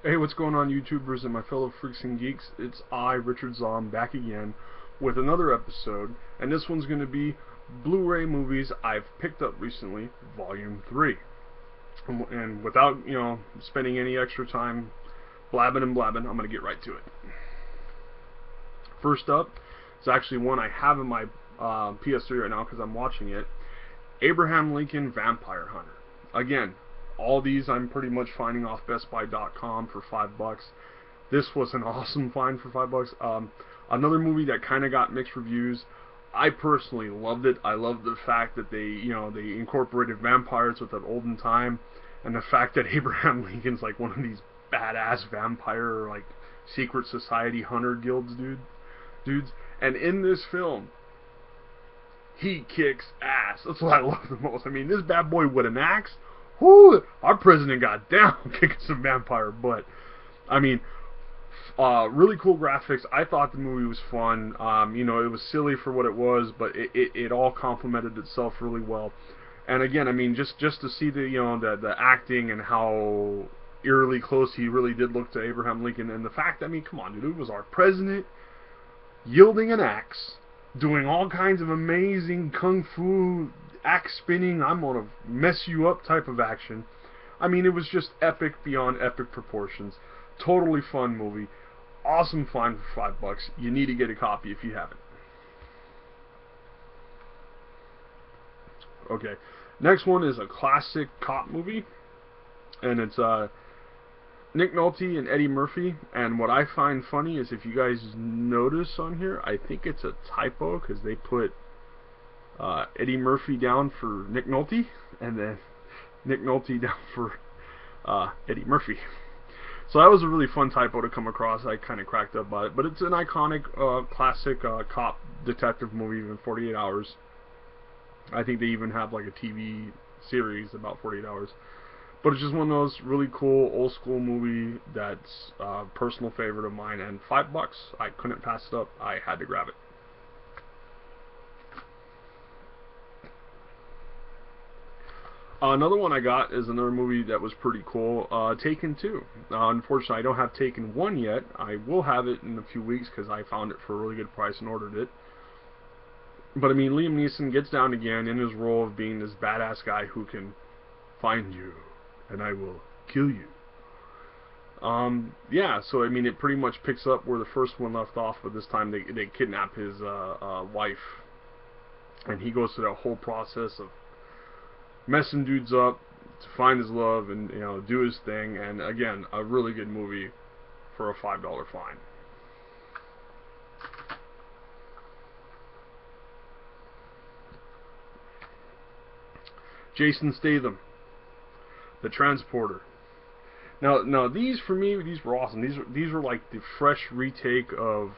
Hey, what's going on, YouTubers and my fellow freaks and geeks? It's I, Richard Zom, back again with another episode, and this one's going to be Blu-ray movies I've picked up recently, Volume 3. And without, spending any extra time blabbing and blabbing, I'm going to get right to it. First up, it's actually one I have in my PS3 right now because I'm watching it. Abraham Lincoln Vampire Hunter. Again, all these I'm pretty much finding off BestBuy.com for $5. This was an awesome find for $5. Another movie that kind of got mixed reviews. I personally loved it. I loved the fact that they incorporated vampires with that olden time, and the fact that Abraham Lincoln's like one of these badass vampire like secret society hunter guilds dudes. And in this film, he kicks ass. That's what I love the most. I mean, this bad boy with an axe. Whoo! Our president got down kicking some vampire butt. I mean, really cool graphics. I thought the movie was fun. It was silly for what it was, but it all complemented itself really well. And again, I mean, just to see the acting and how eerily close he really did look to Abraham Lincoln, and the fact, I mean, come on, dude, it was our president yielding an axe, doing all kinds of amazing kung fu, axe spinning, I'm gonna mess you up type of action. I mean, it was just epic beyond epic proportions. Totally fun movie. Awesome find for $5. You need to get a copy if you haven't. Okay, next one is a classic cop movie, and it's Nick Nolte and Eddie Murphy. And what I find funny is, if you guys notice on here, I think it's a typo because they put Eddie Murphy down for Nick Nolte, and then Nick Nolte down for Eddie Murphy. So that was a really fun typo to come across. I kind of cracked up about it, but it's an iconic, classic cop detective movie in 48 hours. I think they even have like a TV series about 48 hours. But it's just one of those really cool old school movie that's a personal favorite of mine, and $5, I couldn't pass it up. I had to grab it. Another one I got is another movie that was pretty cool, Taken 2. Unfortunately, I don't have Taken 1 yet. I will have it in a few weeks because I found it for a really good price and ordered it. But I mean, Liam Neeson gets down again in his role of being this badass guy who can find you, and I will kill you. Yeah, so I mean, it pretty much picks up where the first one left off, but this time they kidnap his wife, and he goes through that whole process of messing dudes up to find his love and do his thing. And again, a really good movie for a $5 fine. Jason Statham, The Transporter. Now these for me, these were awesome. These were like the fresh retake of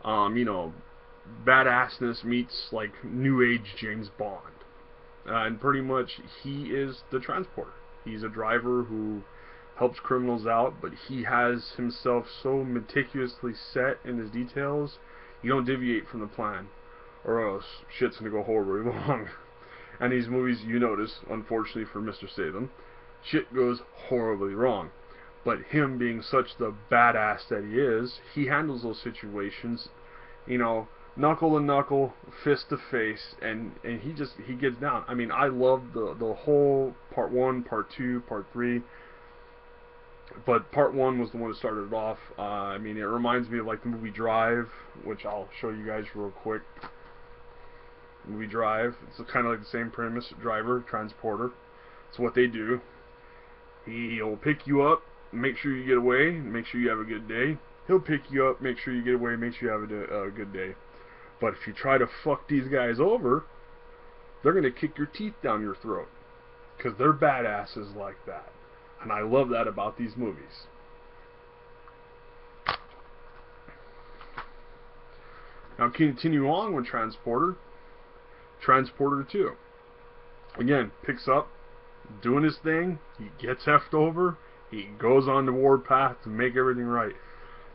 badassness meets like new age James Bond. And pretty much he is the transporter. He's a driver who helps criminals out, but he has himself so meticulously set in his details, you don't deviate from the plan, or else shit's gonna go horribly wrong. And these movies, you notice, unfortunately for Mr. Statham, shit goes horribly wrong. But him being such the badass that he is, he handles those situations, knuckle to knuckle, fist to face, and he gets down. I mean, I love the whole part 1, part 2, part 3. But part 1 was the one that started it off. I mean, it reminds me of like the movie Drive, which I'll show you guys real quick. Movie Drive. It's kind of like the same premise. Driver, transporter. It's what they do. He'll pick you up, make sure you get away, make sure you have a good day. He'll pick you up, make sure you get away, make sure you have a good day. But if you try to fuck these guys over, they're going to kick your teeth down your throat. Because they're badasses like that. And I love that about these movies. Now continue on with Transporter. Transporter 2. Again, picks up, doing his thing. He gets effed over. He goes on the warpath to make everything right.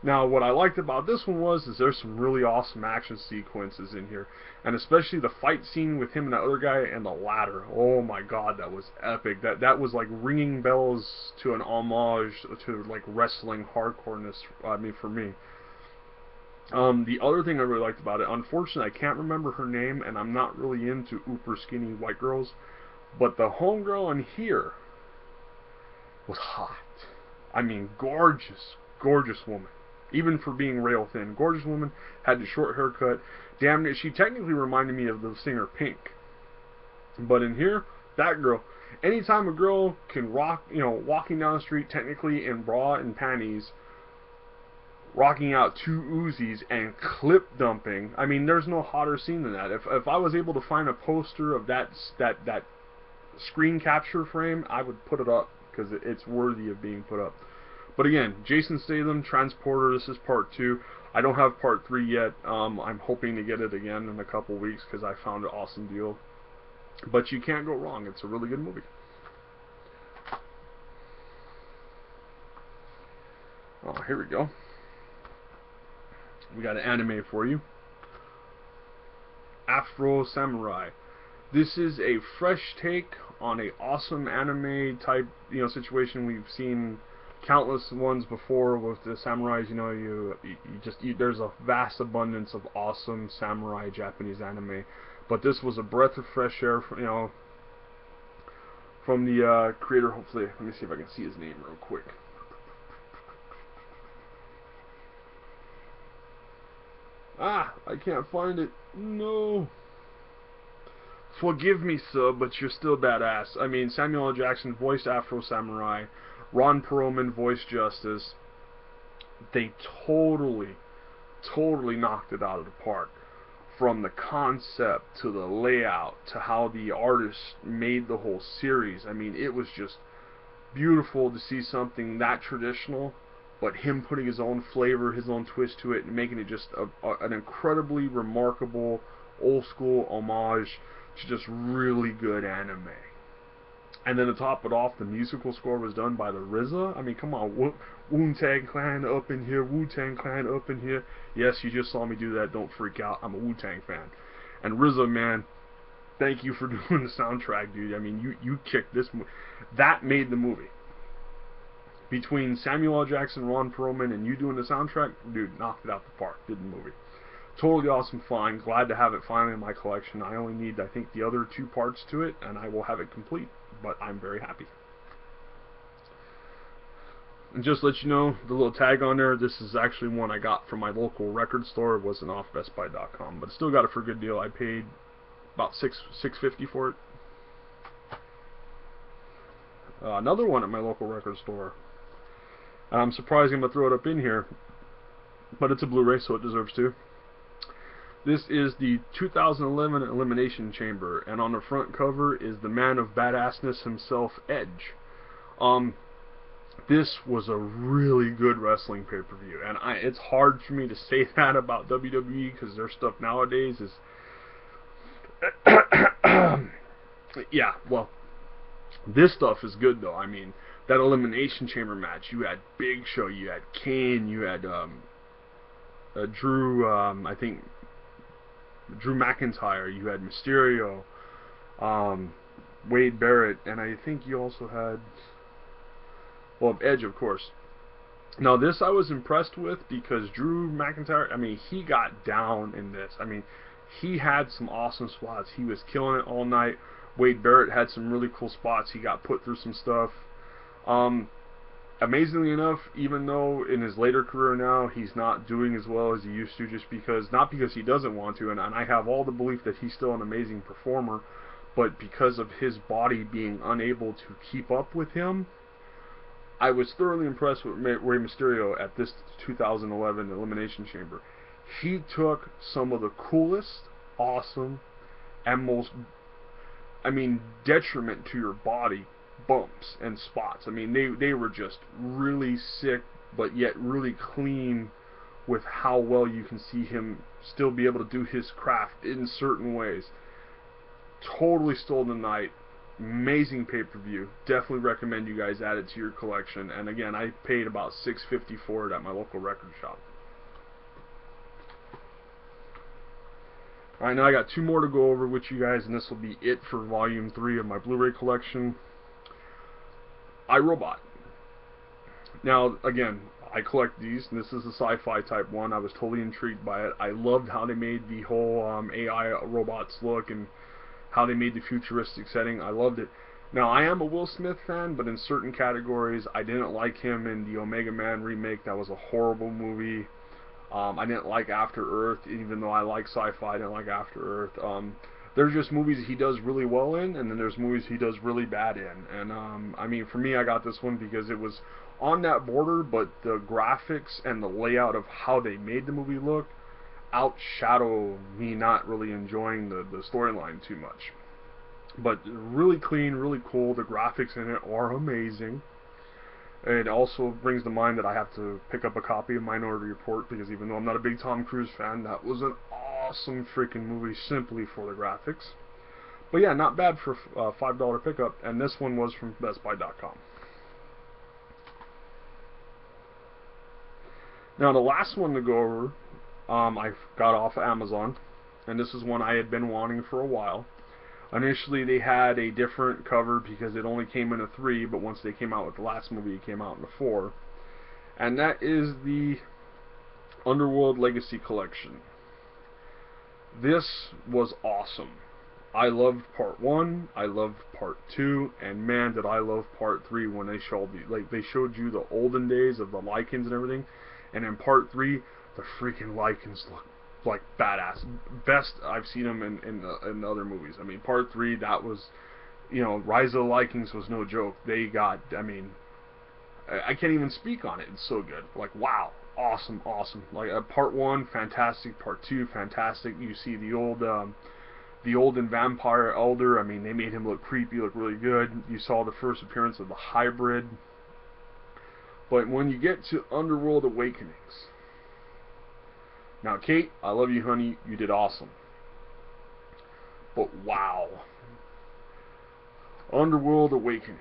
Now, what I liked about this one is there's some really awesome action sequences in here, and especially the fight scene with him and that other guy and the ladder. Oh my God, that was epic. That was like ringing bells to an homage to like wrestling hardcoreness. I mean, for me. The other thing I really liked about it, unfortunately, I can't remember her name, and I'm not really into uber skinny white girls, but the homegirl in here was hot. I mean, gorgeous, gorgeous woman. Even for being rail thin, gorgeous woman, had the short haircut. Damn it, she technically reminded me of the singer Pink. But in here, that girl, anytime a girl can rock, you know, walking down the street technically in bra and panties, rocking out 2 Uzis and clip dumping, I mean, there's no hotter scene than that. If I was able to find a poster of that screen capture frame, I would put it up, because it's worthy of being put up. But again, Jason Statham, Transporter, this is part 2. I don't have part 3 yet. I'm hoping to get it again in a couple weeks because I found an awesome deal. But you can't go wrong. It's a really good movie. Oh, here we go. We got an anime for you. Afro Samurai. This is a fresh take on a awesome anime type, you know, situation. We've seen countless ones before with the samurais. You know, there's a vast abundance of awesome samurai Japanese anime, but this was a breath of fresh air, you know, from the creator. Hopefully, let me see if I can see his name real quick. Ah, I can't find it. No. Forgive me, sir, but you're still badass. I mean, Samuel L. Jackson voiced Afro Samurai. Ron Perlman voiced Justice. They totally knocked it out of the park. From the concept to the layout to how the artist made the whole series. I mean, it was just beautiful to see something that traditional, but him putting his own flavor, his own twist to it, and making it just an incredibly remarkable old school homage to just really good anime. And then to top it off, the musical score was done by the RZA. I mean, come on, Wu-Tang Clan up in here, Wu-Tang Clan up in here. Yes, you just saw me do that. Don't freak out. I'm a Wu-Tang fan. And RZA, man, thank you for doing the soundtrack, dude. I mean, you kicked this movie. That made the movie. Between Samuel L. Jackson, Ron Perlman, and you doing the soundtrack, dude, knocked it out the park. Did the movie. Totally awesome find. Glad to have it finally in my collection. I only need, I think, the other 2 parts to it, and I will have it complete. But I'm very happy. And just to let you know, the little tag on there, this is actually one I got from my local record store. It wasn't off BestBuy.com, but still got it for a good deal. I paid about $6.50 for it. Another one at my local record store. I'm surprised I'm going to throw it up in here, but it's a Blu-ray, so it deserves to. This is the 2011 Elimination Chamber, and on the front cover is the man of badassness himself, Edge. This was a really good wrestling pay-per-view, and it's hard for me to say that about WWE because their stuff nowadays is yeah, well, this stuff is good though. I mean, that Elimination Chamber match, you had Big Show, you had Kane, you had Drew, I think Drew McIntyre, you had Mysterio, Wade Barrett, and I think you also had, well, Edge, of course. Now, this I was impressed with because Drew McIntyre, I mean, he got down in this. I mean, he had some awesome spots. He was killing it all night. Wade Barrett had some really cool spots. He got put through some stuff. Amazingly enough, even though in his later career now he's not doing as well as he used to, just because, not because he doesn't want to, and I have all the belief that he's still an amazing performer, but because of his body being unable to keep up with him, I was thoroughly impressed with Rey Mysterio at this 2011 Elimination Chamber. He took some of the coolest, awesome, and most, I mean, detriment to your body bumps and spots. I mean, they were just really sick, but yet really clean with how well you can see him still be able to do his craft in certain ways. Totally stole the night. Amazing pay-per-view. Definitely recommend you guys add it to your collection. And again, I paid about $6.50 for it at my local record shop. Alright, now I got 2 more to go over with you guys, and this will be it for Volume 3 of my Blu-ray collection. iRobot. Now, again, I collect these, and this is a sci-fi type one. I was totally intrigued by it. I loved how they made the whole AI robots look, and how they made the futuristic setting. I loved it. Now, I am a Will Smith fan, but in certain categories, I didn't like him in the Omega Man remake. That was a horrible movie. I didn't like After Earth, even though I like sci-fi. I didn't like After Earth. There's just movies he does really well in, and then there's movies he does really bad in. And I mean, for me, I got this one because it was on that border, but the graphics and the layout of how they made the movie look outshadow me not really enjoying the storyline too much. But really clean, really cool. The graphics in it are amazing. It also brings to mind that I have to pick up a copy of Minority Report, because even though I'm not a big Tom Cruise fan, that was an awesome freaking movie simply for the graphics. But yeah, not bad for a $5 pickup, and this one was from BestBuy.com. Now the last one to go over, I got off of Amazon, and this is one I had been wanting for a while. Initially they had a different cover because it only came in a 3, but once they came out with the last movie, it came out in a 4. And that is the Underworld Legacy Collection. This was awesome. I loved part 1, I loved part 2, and man did I love part 3 when they showed you the olden days of the Lycans and everything. And in part 3, the freaking Lycans look like badass. Best I've seen them in the other movies. I mean, part 3, that was, you know, Rise of the Lycans was no joke. They got, I mean, I can't even speak on it. It's so good. Like, wow, awesome, awesome. Like, part 1, fantastic. Part 2, fantastic. You see the olden vampire elder. I mean, they made him look creepy, look really good. You saw the first appearance of the hybrid. But when you get to Underworld Awakenings, now, Kate, I love you, honey. You did awesome. But wow. Underworld Awakening.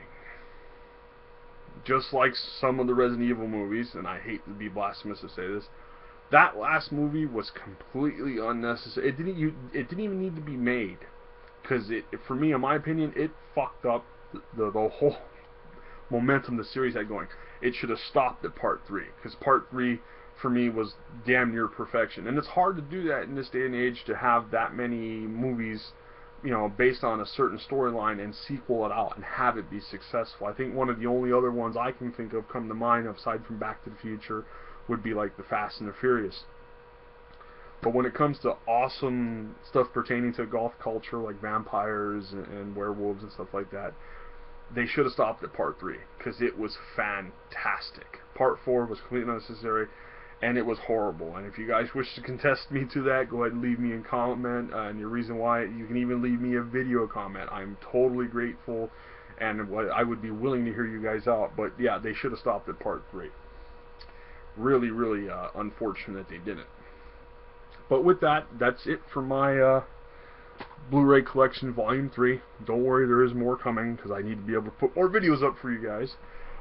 Just like some of the Resident Evil movies, and I hate to be blasphemous to say this, that last movie was completely unnecessary. It didn't even need to be made. Because for me, in my opinion, it fucked up the whole momentum the series had going. It should have stopped at part 3. Because part 3... for me was damn near perfection, and it's hard to do that in this day and age, to have that many movies, you know, based on a certain storyline and sequel it out and have it be successful. I think one of the only other ones I can think of come to mind, aside from Back to the Future, would be like the Fast and the Furious. But when it comes to awesome stuff pertaining to golf culture, like vampires and werewolves and stuff like that, they should have stopped at part 3, because it was fantastic. Part 4 was completely unnecessary, and it was horrible. And if you guys wish to contest me to that, go ahead and leave me a comment, and your reason why. You can even leave me a video comment. I'm totally grateful, and I would be willing to hear you guys out. But yeah, they should have stopped at part 3. Really, really unfortunate they didn't. But with that, that's it for my Blu-ray collection volume 3. Don't worry, there is more coming, because I need to be able to put more videos up for you guys.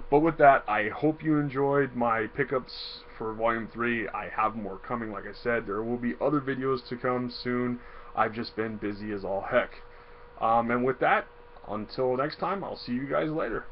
But with that, I hope you enjoyed my pickups for volume 3. I have more coming, like I said. There will be other videos to come soon. I've just been busy as all heck. And with that, until next time, I'll see you guys later.